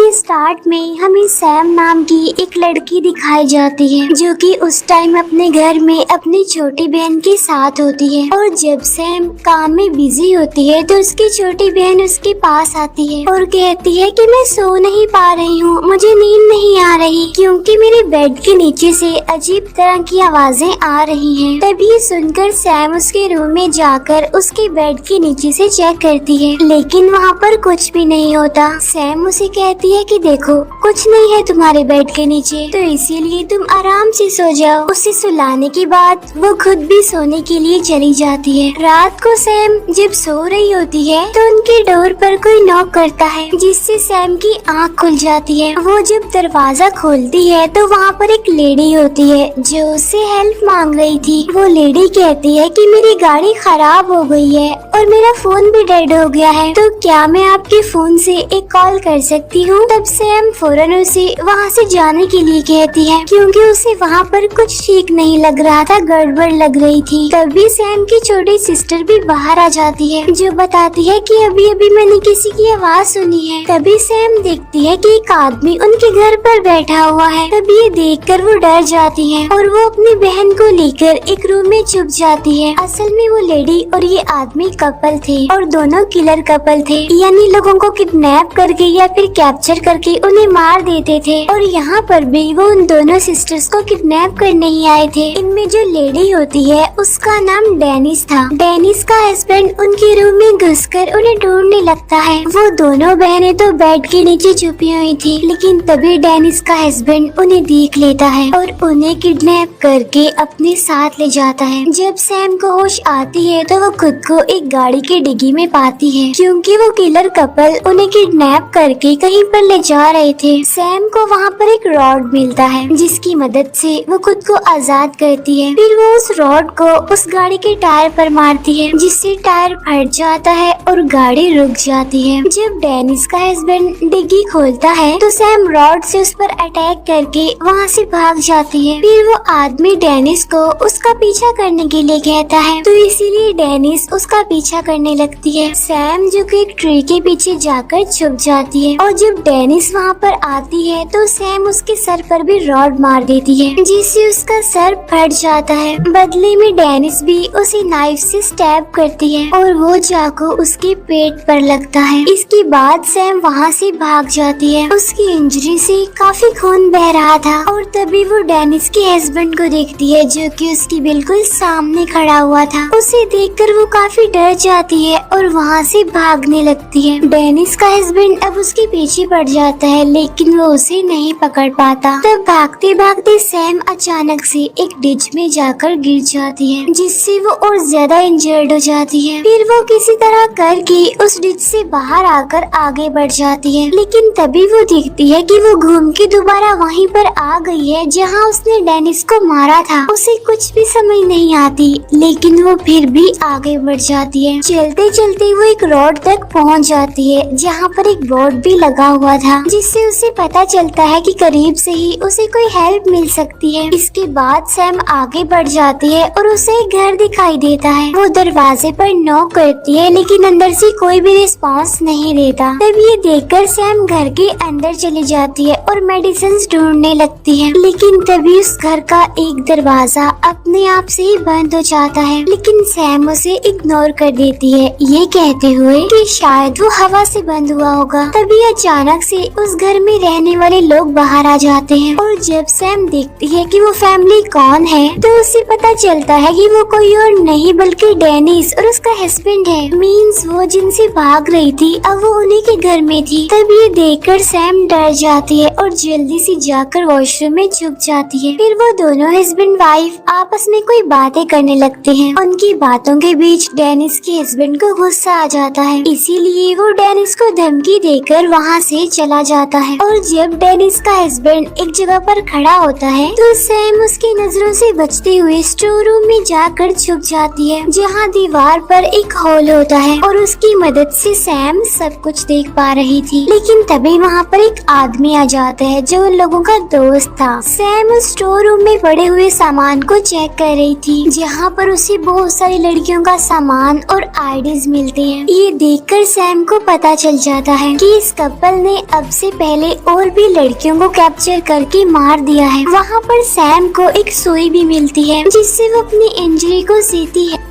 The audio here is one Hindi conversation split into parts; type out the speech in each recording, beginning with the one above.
के स्टार्ट में हमें सैम नाम की एक लड़की दिखाई जाती है जो कि उस टाइम अपने घर में अपनी छोटी बहन के साथ होती है। और जब सैम काम में बिजी होती है तो उसकी छोटी बहन उसके पास आती है और कहती है कि मैं सो नहीं पा रही हूँ, मुझे नींद नहीं आ रही क्योंकि मेरे बेड के नीचे से अजीब तरह की आवाजें आ रही हैं। तभी सुनकर सैम उसके रूम में जाकर उसके बेड के नीचे से चेक करती है, लेकिन वहाँ पर कुछ भी नहीं होता। सैम उसे कहती है कि देखो कुछ नहीं है तुम्हारे बेड के नीचे, तो इसीलिए तुम आराम से सो जाओ। उसे सुलाने के बाद वो खुद भी सोने के लिए चली जाती है। रात को सैम जब सो रही होती है तो उनके डोर पर कोई नॉक करता है, जिससे सैम की आँख खुल जाती है। वो जब दरवाजा खोलती है तो वहाँ पर एक लेडी होती है जो उससे हेल्प मांग रही थी। वो लेडी कहती है कि मेरी गाड़ी खराब हो गई है और मेरा फोन भी डेड हो गया है, तो क्या मैं आपके फोन से एक कॉल कर सकती हूँ? तब सैम फौरन उसे वहाँ से जाने के लिए कहती है क्योंकि उसे वहाँ पर कुछ ठीक नहीं लग रहा था, गड़बड़ लग रही थी। तभी सैम की छोटी सिस्टर भी बाहर आ जाती है जो बताती है कि अभी अभी मैंने किसी की आवाज सुनी है। तभी सैम देखती है कि एक आदमी उनके घर पर बैठा हुआ है। तभी ये देखकर वो डर जाती है और वो अपनी बहन को लेकर एक रूम में छुप जाती है। असल में वो लेडी और ये आदमी कपल थे और दोनों किलर कपल थे, यानी लोगों को किडनैप करके या फिर कैप्चर करके उन्हें मार देते थे। और यहाँ पर भी वो उन दोनों सिस्टर्स को किडनैप करने ही आए थे। इनमें जो लेडी होती है उसका नाम डेनिस था। डेनिस का हस्बैंड उनके रूम में घुसकर उन्हें ढूंढने लगता है। वो दोनों बहनें तो बेड के नीचे छुपी हुई थी, लेकिन तभी डेनिस का हस्बैंड उन्हें देख लेता है और उन्हें किडनैप करके अपने साथ ले जाता है। जब सैम को होश आती है तो वो खुद को एक गाड़ी की डिग्गी में पाती है क्योंकि वो किलर कपल उन्हें किडनैप करके कहीं पर ले जा रहे थे। सैम को वहाँ पर एक रॉड मिलता है जिसकी मदद से वो खुद को आजाद करती है। फिर वो उस रॉड को उस गाड़ी के टायर पर मारती है जिससे टायर फट जाता है और गाड़ी रुक जाती है। जब डेनिस का हस्बैंड डिग्गी खोलता है तो सैम रॉड से उस पर अटैक करके वहाँ से भाग जाती है। फिर वो आदमी डेनिस को उसका पीछा करने के लिए कहता है, तो इसीलिए डेनिस उसका पीछा करने लगती है। सैम जो कि एक ट्री के पीछे जाकर छुप जाती है और जब डेनिस वहाँ पर आती है तो सैम उसके सर पर भी रॉड मार देती है जिससे उसका सर फट जाता है। बदले में डेनिस भी उसे नाइफ से स्टैब करती है और वो चाकू उसके पेट पर लगता है। इसके बाद सैम वहाँ से भाग जाती है। उसकी इंजरी से काफी खून बह रहा था और तभी वो डेनिस के हस्बैंड को देखती है जो कि उसकी बिल्कुल सामने खड़ा हुआ था। उसे देखकर वो काफी डर जाती है और वहाँ से भागने लगती है। डेनिस का हस्बैंड अब उसके पीछे पड़ जाता है लेकिन वो उसे नहीं पकड़ पाता। तब भागते भागते सैम अचानक से एक डिच में जाकर गिर जाती है जिससे वो और ज्यादा इंजर्ड हो जाती है। फिर वो किसी तरह करके उस डिच से बाहर आकर आगे बढ़ जाती है, लेकिन तभी वो देखती है कि वो घूम के दोबारा वहीं पर आ गई है जहाँ उसने डेनिस को मारा था। उसे कुछ भी समझ नहीं आती लेकिन वो फिर भी आगे बढ़ जाती है। चलते चलते वो एक रोड तक पहुँच जाती है जहाँ पर एक बोर्ड भी लगा हुआ था जिससे उसे पता चलता है कि करीब से ही उसे कोई हेल्प मिल सकती है। इसके बाद सैम आगे बढ़ जाती है और उसे एक घर दिखाई देता है। वो दरवाजे पर नॉक करती है लेकिन अंदर से कोई भी रिस्पांस नहीं देता। तब ये देखकर सैम घर के अंदर चली जाती है और मेडिसिन ढूंढने लगती है, लेकिन तभी उस घर का एक दरवाजा अपने आप से ही बंद हो जाता है। लेकिन सैम उसे इग्नोर कर देती है ये कहते हुए कि शायद वो हवा से बंद हुआ होगा। तभी अचानक से उस घर में रहने वाले लोग बाहर आ जाते हैं और जब सैम देखती है कि वो फैमिली कौन है तो उसे पता चलता है कि वो कोई और नहीं बल्कि डेनिस और उसका हस्बैंड है। मीन्स वो जिनसे भाग रही थी अब वो उन्हीं के घर में थी। तब ये देखकर सैम डर जाती है और जल्दी से जाकर वॉशरूम में छुप जाती है। फिर वो दोनों हस्बैंड वाइफ आपस में कोई बातें करने लगते हैं। उनकी बातों के बीच डेनिस के हस्बैंड को गुस्सा आ जाता है, इसीलिए वो डेनिस को धमकी देकर वहाँ से चला जाता है। और जब डेनिस का हस्बैंड एक जगह पर खड़ा होता है तो सैम उसकी नजरों से बचते हुए स्टोर रूम में जाकर छुप जाती है जहाँ दीवार पर एक होल होता है और उसकी मदद से सैम सब कुछ देख पा रही थी। लेकिन तभी वहाँ पर एक आदमी आ जाता जाता है जो उन लोगों का दोस्त था। सैम उस स्टोर रूम में पड़े हुए सामान को चेक कर रही थी, जहाँ पर उसे बहुत सारी लड़कियों का सामान और आईडीज मिलते हैं। ये देखकर सैम को पता चल जाता है कि इस कपल ने अब से पहले और भी लड़कियों को कैप्चर करके मार दिया है। वहाँ पर सैम को एक सुई भी मिलती है जिससे वो अपनी इंजरी को सीती है।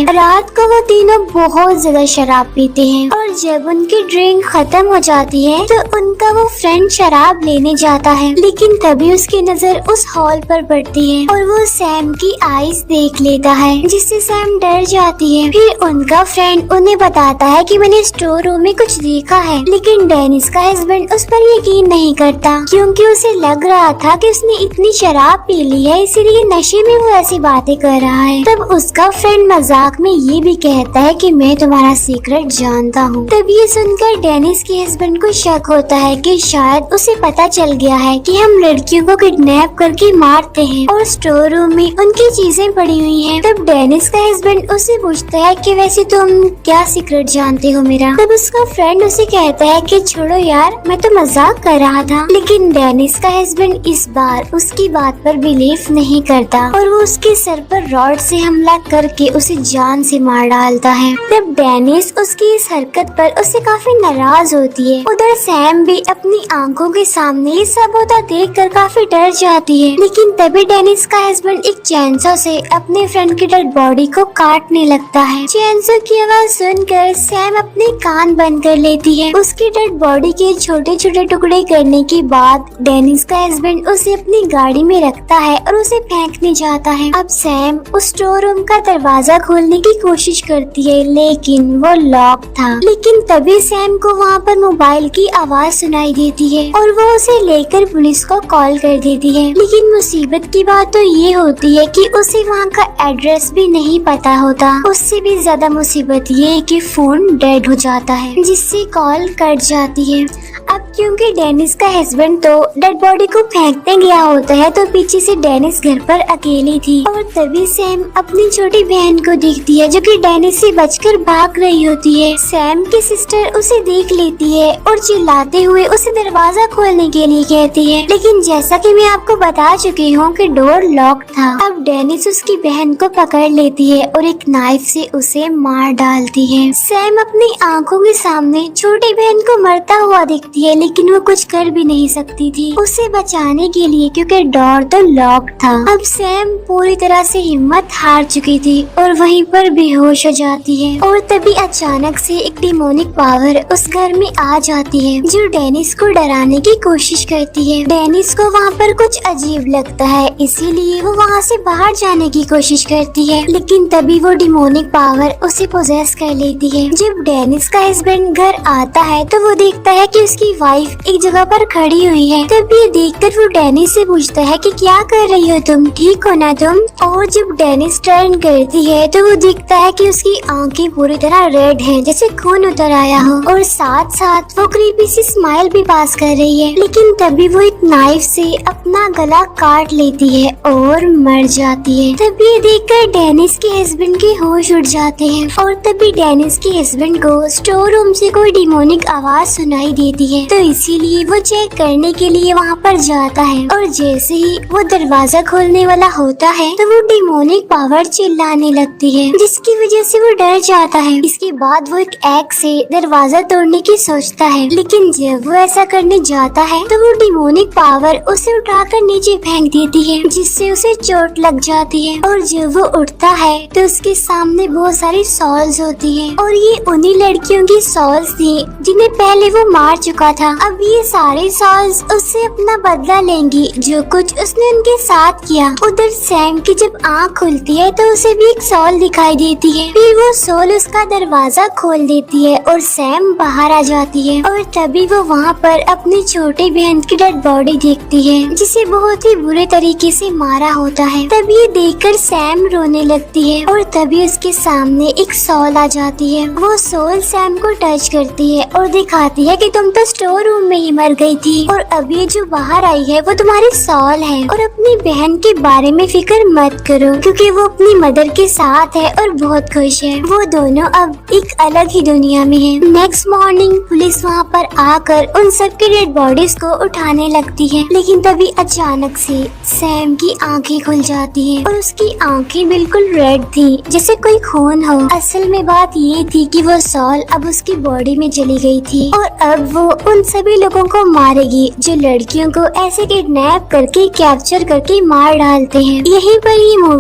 रात को वो तीनों बहुत ज्यादा शराब पीते हैं और जब उनकी ड्रिंक खत्म हो जाती है तो उनका वो फ्रेंड शराब लेने जाता है, लेकिन तभी उसकी नजर उस हॉल पर पड़ती है और वो सैम की आईज देख लेता है, जिससे सैम डर जाती है। फिर उनका फ्रेंड उन्हें बताता है कि मैंने स्टोर रूम में कुछ देखा है, लेकिन डेनिस का हस्बैंड उस पर यकीन नहीं करता क्योंकि उसे लग रहा था कि उसने इतनी शराब पी ली है, इसीलिए नशे में वो ऐसी बातें कर रहा है। तब उसका फ्रेंड मजाक में ये भी कहता है कि मैं तुम्हारा सीक्रेट जानता हूँ। तब ये सुनकर डेनिस के हस्बैंड को शक होता है कि शायद उसे पता चल गया है कि हम लड़कियों को किडनैप करके मारते हैं और स्टोर रूम में उनकी चीजें पड़ी हुई हैं। तब डेनिस का हस्बैंड उसे पूछता है कि वैसे तुम क्या सीक्रेट जानते हो मेरा। तब उसका फ्रेंड उसे कहता है कि छोड़ो यार, मैं तो मजाक कर रहा था। लेकिन डेनिस का हस्बैंड इस बार उसकी बात पर बिलीव नहीं करता और वो उसके सर पर रॉड से हमला करके उसे जान से मार डालता है। तब डेनिस उसकी इस हरकत पर उससे काफी नाराज होती है। उधर सैम भी अपनी आंखों के सामने ये सब होता देखकर काफी डर जाती है, लेकिन तभी डेनिस का हस्बैंड एक चैनसो से अपने फ्रेंड की डेड बॉडी को काटने लगता है। चैनसो की आवाज सुनकर सैम अपने कान बंद कर लेती है। उसकी डेड बॉडी के छोटे छोटे टुकड़े करने के बाद डेनिस का हस्बैंड उसे अपनी गाड़ी में रखता है और उसे फेंकने जाता है। अब सैम उस स्टोर रूम का दरवाजा खोलने की कोशिश करती है, लेकिन वो लॉक था। लेकिन तभी सैम को वहाँ पर मोबाइल की आवाज सुनाई देती है और वो उसे लेकर पुलिस को कॉल कर देती है। लेकिन मुसीबत की बात तो ये होती है कि उसे वहाँ का एड्रेस भी नहीं पता होता। उससे भी ज्यादा मुसीबत ये है कि फोन डेड हो जाता है, जिससे कॉल कट जाती है। अब क्योंकि डेनिस का हस्बैंड तो डेड बॉडी को फेंकने गया होता है, तो पीछे से डेनिस घर पर अकेली थी और तभी सैम अपनी छोटी बहन को देखती है जो कि डेनिस से बचकर भाग रही होती है। सैम की सिस्टर उसे देख लेती है और चिल्लाते हुए उसे दरवाजा खोलने के लिए कहती है, लेकिन जैसा कि मैं आपको बता चुकी हूँ कि डोर लॉक था। अब डेनिस उसकी बहन को पकड़ लेती है और एक नाइफ से उसे मार डालती है। सैम अपनी आंखों के सामने छोटी बहन को मरता हुआ देखती है, लेकिन वो कुछ कर भी नहीं सकती थी उसे बचाने के लिए क्योंकि डोर तो लॉक था। अब सैम पूरी तरह से हिम्मत हार चुकी थी और वहीं पर बेहोश हो जाती है और तभी अचानक से एक डिमोनिक पावर उस घर में आ जाती है जो डेनिस को डराने की कोशिश करती है। डेनिस को वहाँ पर कुछ अजीब लगता है, इसीलिए वो वहाँ से बाहर जाने की कोशिश करती है, लेकिन तभी वो डिमोनिक पावर उसे पोजेस कर लेती है। जब डेनिस का हस्बैंड घर आता है तो वो देखता है कि उसकी वाइफ एक जगह पर खड़ी हुई है। तब ये देखकर वो डेनिस से पूछता है कि क्या कर रही हो तुम, ठीक हो ना तुम। और जब डेनिस टर्न करती है तो वो देखता है कि उसकी आंखें पूरी तरह रेड हैं, जैसे खून उतर आया हो, और साथ साथ वो क्रीपी सी स्माइल भी पास कर रही है। लेकिन तभी वो एक नाइफ से अपना गला काट लेती है और मर जाती है। तभी ये देखकर डेनिस के हस्बैंड के होश उड़ जाते हैं और तभी डेनिस के हस्बैंड को स्टोर रूम से कोई डिमोनिक आवाज सुनाई देती है, तो इसीलिए वो चेक करने के लिए वहाँ पर जाता है। और जैसे ही वो दरवाजा खोलने वाला होता है तो वो डिमोनिक पावर चिल्लाने लगती है, जिसकी वजह से वो डर जाता है। इसके बाद वो एक एक्स से दरवाजा तोड़ने की सोचता है, लेकिन जब वो ऐसा करने जाता है तो वो डिमोनिक पावर उसे उठाकर नीचे फेंक देती है, जिससे उसे चोट लग जाती है। और जब वो उठता है तो उसके सामने बहुत सारी सॉल्स होती है और ये उन्हीं लड़कियों की सॉल्स थी जिन्हें पहले वो मार चुका था। अब ये सारी सॉल्स उससे अपना बदला लेंगी जो कुछ उसने उनके साथ किया। उधर सैम की जब आँख खुलती है तो उसे भी एक सॉल दिखाई देती है। फिर वो सॉल उसका दरवाजा खोल देती है और सैम बाहर आ जाती है और तभी वो वहाँ पर अपनी छोटी बहन की डेड बॉडी देखती है जिसे बहुत ही बुरे तरीके से मारा होता है। तब ये देखकर सैम रोने लगती है और तभी उसके सामने एक सॉल आ जाती है। वो सॉल सैम को टच करती है और दिखाती है कि तुम तो स्टोर रूम में ही मर गई थी और अब ये जो बाहर आई है वो तुम्हारी सॉल है और अपनी बहन के बारे में फिक्र मत करो क्योंकि वो अपनी मदर के साथ है और बहुत खुश है। वो दोनों अब एक अलग ही दुनिया में है। नेक्स्ट मॉर्निंग पुलिस वहाँ पर आकर उन सब की डेड बॉडीज को उठाने लगती है, लेकिन तभी अचानक से सैम की आंखें खुल जाती हैं और उसकी आंखें बिल्कुल रेड थी जैसे कोई खून हो। असल में बात ये थी कि वो सॉल अब उसकी बॉडी में चली गई थी और अब वो उन सभी लोगों को मारेगी जो लड़कियों को ऐसे किडनैप करके कैप्चर करके मार डालते हैं। यहीं पर ये मूवी